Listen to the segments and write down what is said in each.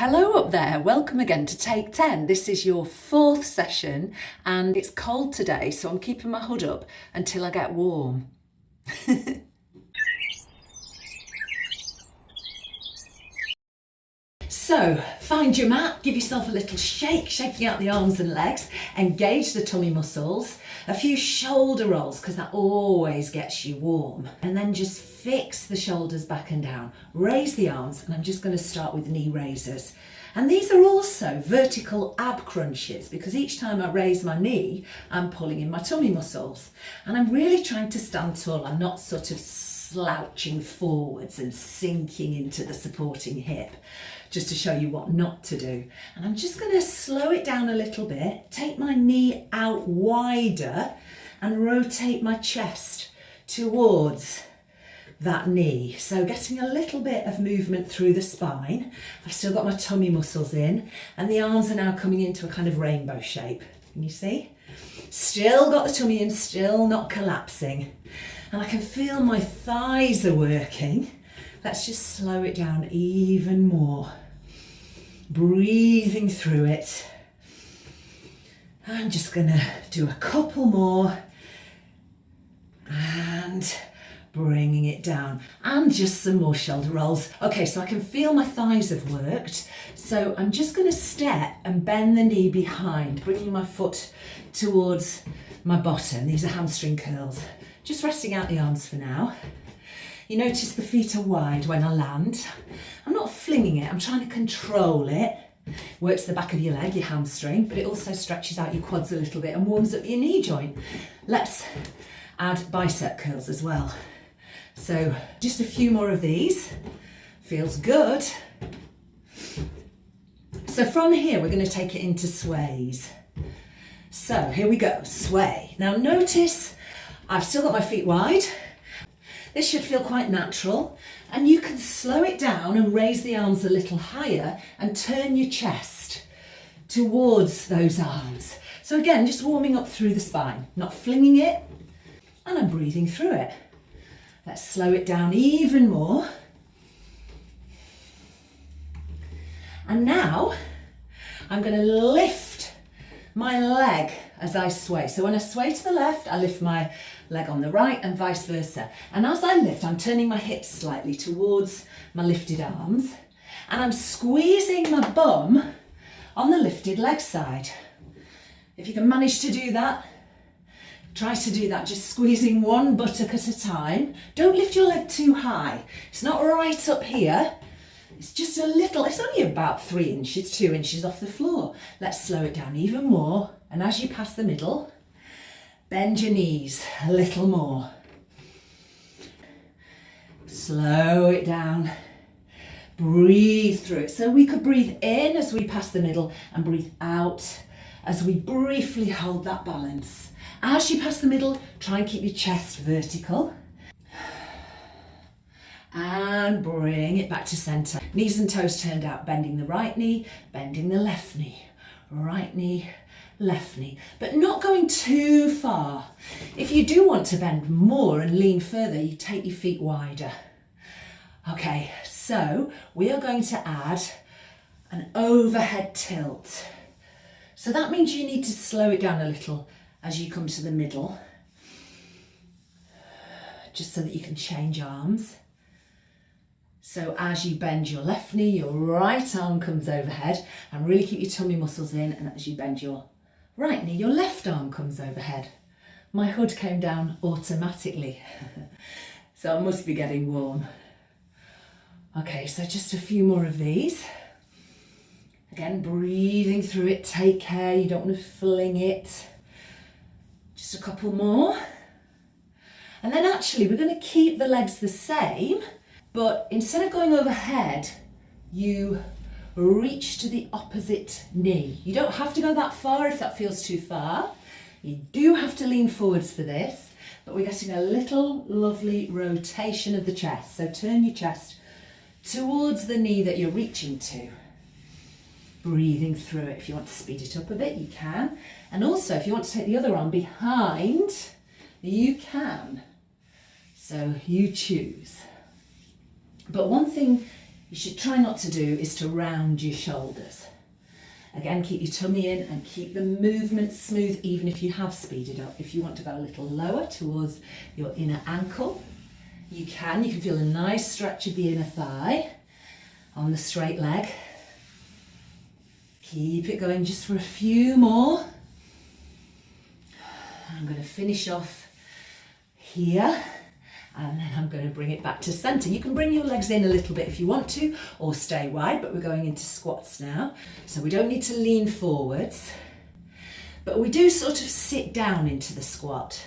Hello up there, welcome again to Take 10. This is your fourth session and it's cold today, so I'm keeping my hood up until I get warm. So, find your mat, give yourself a little shake, shaking out the arms and legs, engage the tummy muscles, a few shoulder rolls because that always gets you warm. And then just fix the shoulders back and down, raise the arms, and I'm just going to start with knee raisers. And these are also vertical ab crunches because each time I raise my knee, I'm pulling in my tummy muscles. And I'm really trying to stand tall. I'm not sort of slouching forwards and sinking into the supporting hip, just to show you what not to do. And I'm just going to slow it down a little bit, take my knee out wider and rotate my chest towards that knee. So getting a little bit of movement through the spine. I've still got my tummy muscles in and the arms are now coming into a kind of rainbow shape. Can you see? Still got the tummy in, still not collapsing. And I can feel my thighs are working. Let's just slow it down even more. Breathing through it. I'm just gonna do a couple more and bringing it down and just some more shoulder rolls. Okay, so I can feel my thighs have worked. So I'm just gonna step and bend the knee behind, bringing my foot towards my bottom. These are hamstring curls. Just resting out the arms for now. You notice the feet are wide when I land. I'm not flinging it, I'm trying to control it. Works the back of your leg, your hamstring, but it also stretches out your quads a little bit and warms up your knee joint. Let's add bicep curls as well. So just a few more of these. Feels good. So from here, we're going to take it into sways. So here we go, sway. Now notice I've still got my feet wide. This should feel quite natural, and you can slow it down and raise the arms a little higher and turn your chest towards those arms. So again, just warming up through the spine, not flinging it, and I'm breathing through it. Let's slow it down even more. And now I'm going to lift my leg as I sway. So when I sway to the left, I lift my leg on the right and vice versa. And as I lift, I'm turning my hips slightly towards my lifted arms and I'm squeezing my bum on the lifted leg side. If you can manage to do that, try to do that, just squeezing one buttock at a time. Don't lift your leg too high. It's not right up here. It's just a little, it's only about 3 inches, 2 inches off the floor. Let's slow it down even more. And as you pass the middle, bend your knees a little more. Slow it down. Breathe through it. So we could breathe in as we pass the middle and breathe out as we briefly hold that balance. As you pass the middle, try and keep your chest vertical. And bring it back to centre. Knees and toes turned out, bending the right knee, bending the left knee. Right knee, left knee, but not going too far. If you do want to bend more and lean further, you take your feet wider. Okay, so we are going to add an overhead tilt. So that means you need to slow it down a little as you come to the middle, just so that you can change arms. So as you bend your left knee, your right arm comes overhead and really keep your tummy muscles in, and as you bend your right knee, your left arm comes overhead. My hood came down automatically, so I must be getting warm. Okay, so just a few more of these. Again, breathing through it, take care, you don't want to fling it. Just a couple more. And then actually we're going to keep the legs the same, but instead of going overhead, you reach to the opposite knee. You don't have to go that far if that feels too far. You do have to lean forwards for this, but we're getting a little lovely rotation of the chest. So turn your chest towards the knee that you're reaching to. Breathing through it. If you want to speed it up a bit, you can. And also, if you want to take the other arm behind, you can. So you choose. But one thing you should try not to do is to round your shoulders. Again, keep your tummy in and keep the movement smooth, even if you have speeded up. If you want to go a little lower towards your inner ankle, you can. You can feel a nice stretch of the inner thigh on the straight leg. Keep it going just for a few more. I'm going to finish off here. And then I'm going to bring it back to centre. You can bring your legs in a little bit if you want to, or stay wide, but we're going into squats now. So we don't need to lean forwards, but we do sort of sit down into the squat.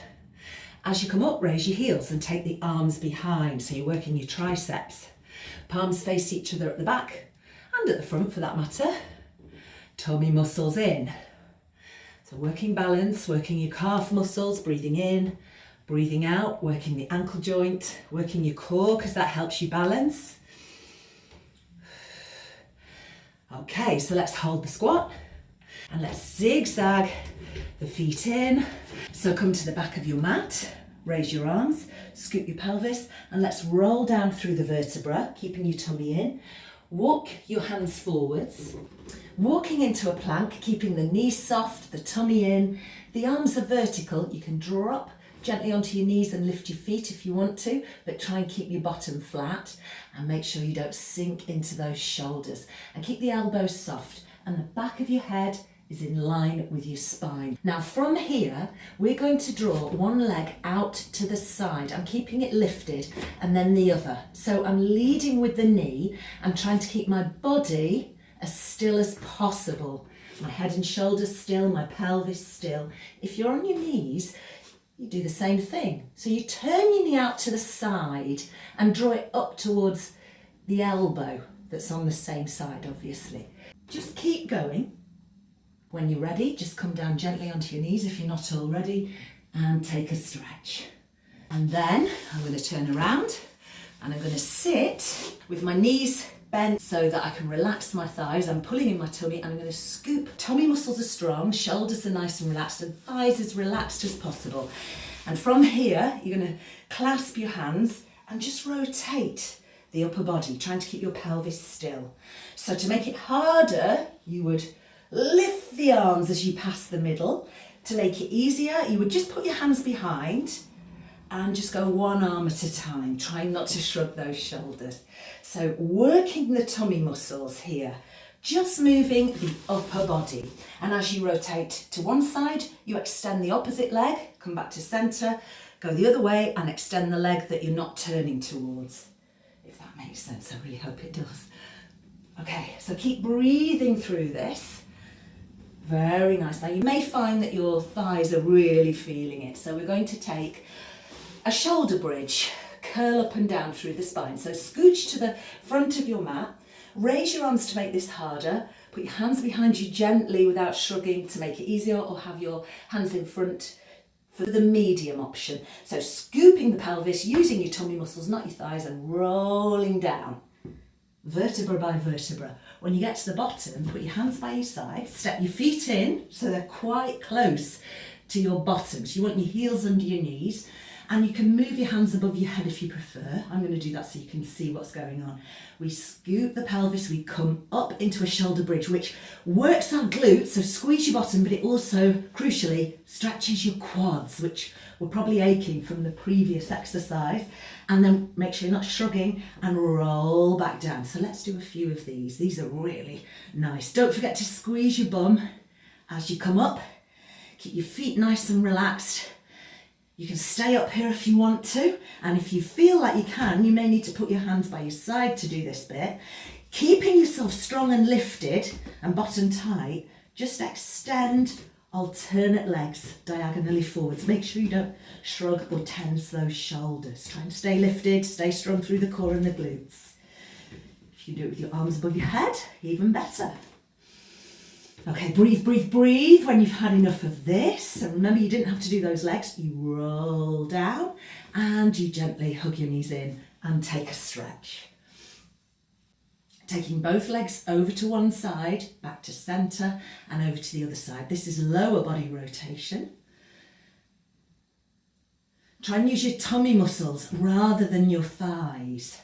As you come up, raise your heels and take the arms behind. So you're working your triceps. Palms face each other at the back and at the front for that matter. Tummy muscles in. So working balance, working your calf muscles, breathing in, breathing out, working the ankle joint, working your core because that helps you balance. Okay, so let's hold the squat and let's zigzag the feet in. So come to the back of your mat, raise your arms, scoop your pelvis, and let's roll down through the vertebra, keeping your tummy in. Walk your hands forwards, walking into a plank, keeping the knees soft, the tummy in. The arms are vertical. You can drop gently onto your knees and lift your feet if you want to, but try and keep your bottom flat and make sure you don't sink into those shoulders. And keep the elbows soft and the back of your head is in line with your spine. Now from here, we're going to draw one leg out to the side. I'm keeping it lifted and then the other. So I'm leading with the knee. I'm trying to keep my body as still as possible. My head and shoulders still, my pelvis still. If you're on your knees, you do the same thing. So you turn your knee out to the side and draw it up towards the elbow that's on the same side, obviously. Just keep going. When you're ready, just come down gently onto your knees if you're not already and take a stretch. And then I'm going to turn around and I'm going to sit with my knees bent so that I can relax my thighs. I'm pulling in my tummy and I'm going to scoop. Tummy muscles are strong, shoulders are nice and relaxed, and thighs as relaxed as possible. And from here, you're going to clasp your hands and just rotate the upper body, trying to keep your pelvis still. So to make it harder, you would lift the arms as you pass the middle. To make it easier, you would just put your hands behind and just go one arm at a time, trying not to shrug those shoulders. So working the tummy muscles here, just moving the upper body. And as you rotate to one side, you extend the opposite leg, come back to centre, go the other way and extend the leg that you're not turning towards. If that makes sense, I really hope it does. Okay, so keep breathing through this. Very nice. Now you may find that your thighs are really feeling it. So we're going to take a shoulder bridge, curl up and down through the spine. So scooch to the front of your mat, raise your arms to make this harder, put your hands behind you gently without shrugging to make it easier, or have your hands in front for the medium option. So scooping the pelvis, using your tummy muscles, not your thighs, and rolling down, vertebra by vertebra. When you get to the bottom, put your hands by your side, step your feet in so they're quite close to your bottom. So you want your heels under your knees. And you can move your hands above your head if you prefer. I'm going to do that so you can see what's going on. We scoop the pelvis, we come up into a shoulder bridge, which works our glutes, so squeeze your bottom, but it also, crucially, stretches your quads, which were probably aching from the previous exercise. And then make sure you're not shrugging and roll back down. So let's do a few of these. These are really nice. Don't forget to squeeze your bum as you come up. Keep your feet nice and relaxed. You can stay up here if you want to, and if you feel like you can, you may need to put your hands by your side to do this bit. Keeping yourself strong and lifted and bottom tight, just extend alternate legs diagonally forwards. Make sure you don't shrug or tense those shoulders. Try and stay lifted, stay strong through the core and the glutes. If you do it with your arms above your head, even better. Okay, breathe, breathe, breathe when you've had enough of this. And remember, you didn't have to do those legs. You roll down and you gently hug your knees in and take a stretch. Taking both legs over to one side, back to centre and over to the other side. This is lower body rotation. Try and use your tummy muscles rather than your thighs.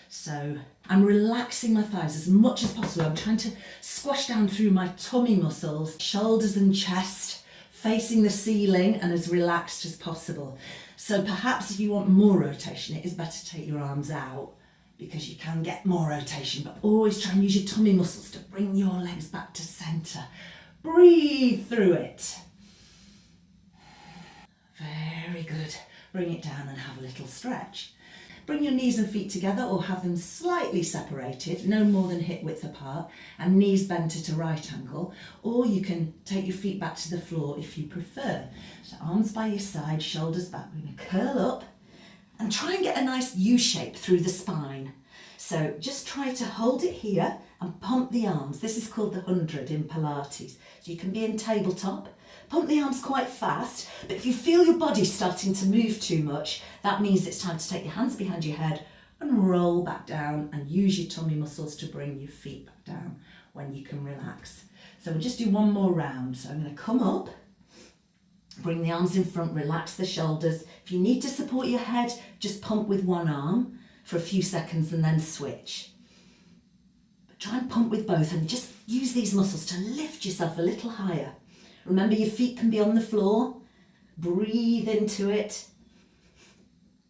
So I'm relaxing my thighs as much as possible. I'm trying to squash down through my tummy muscles, shoulders and chest, facing the ceiling and as relaxed as possible. So perhaps if you want more rotation, it is better to take your arms out because you can get more rotation, but always try and use your tummy muscles to bring your legs back to centre. Breathe through it. Very good. Bring it down and have a little stretch. Bring your knees and feet together or have them slightly separated, no more than hip width apart, and knees bent at a right angle, or you can take your feet back to the floor if you prefer. So arms by your side, shoulders back. We're going to curl up and try and get a nice U shape through the spine. So just try to hold it here and pump the arms. This is called the 100 in Pilates. So you can be in tabletop. Pump the arms quite fast, but if you feel your body starting to move too much, that means it's time to take your hands behind your head and roll back down and use your tummy muscles to bring your feet back down when you can relax. So we'll just do one more round. So I'm going to come up, bring the arms in front, relax the shoulders. If you need to support your head, just pump with one arm for a few seconds and then switch. But try and pump with both and just use these muscles to lift yourself a little higher. Remember, your feet can be on the floor. Breathe into it.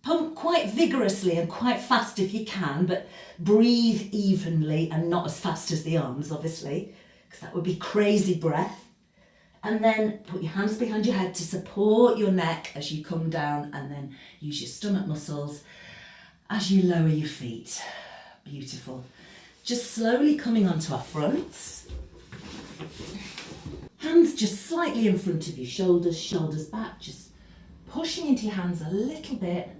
Pump quite vigorously and quite fast if you can, but breathe evenly and not as fast as the arms, obviously, because that would be crazy breath. And then put your hands behind your head to support your neck as you come down, and then use your stomach muscles as you lower your feet. Beautiful. Just slowly coming onto our fronts. Hands just slightly in front of you, shoulders back, just pushing into your hands a little bit,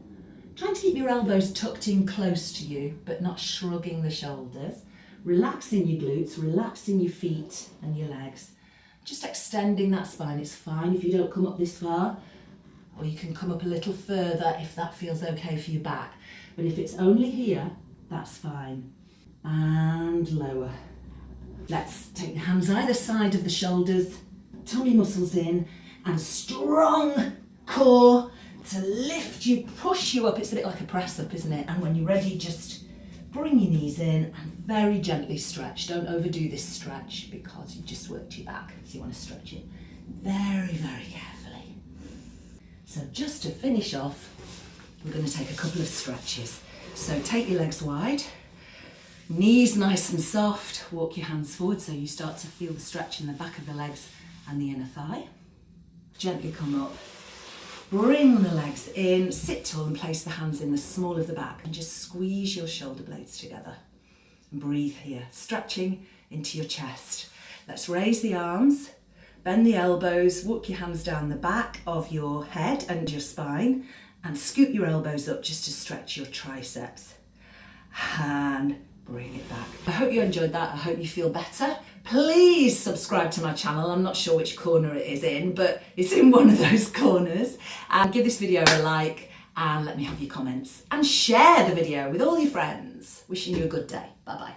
trying to keep your elbows tucked in close to you, but not shrugging the shoulders, relaxing your glutes, relaxing your feet and your legs, just extending that spine. It's fine if you don't come up this far, or you can come up a little further if that feels okay for your back, but if it's only here, that's fine. And lower. Let's take the hands either side of the shoulders, tummy muscles in, and strong core to lift you, push you up. It's a bit like a press up, isn't it? And when you're ready, just bring your knees in and very gently stretch. Don't overdo this stretch because you've just worked your back. So you want to stretch it very, very carefully. So just to finish off, we're going to take a couple of stretches. So take your legs wide. Knees nice and soft, walk your hands forward so you start to feel the stretch in the back of the legs and the inner thigh. Gently come up, bring the legs in, sit tall and place the hands in the small of the back and just squeeze your shoulder blades together. And breathe here, stretching into your chest. Let's raise the arms, bend the elbows, walk your hands down the back of your head and your spine and scoop your elbows up just to stretch your triceps. And bring it back. I hope you enjoyed that. I hope you feel better. Please subscribe to my channel. I'm not sure which corner it is in, but it's in one of those corners. And give this video a like and let me have your comments. And share the video with all your friends. Wishing you a good day. Bye-bye.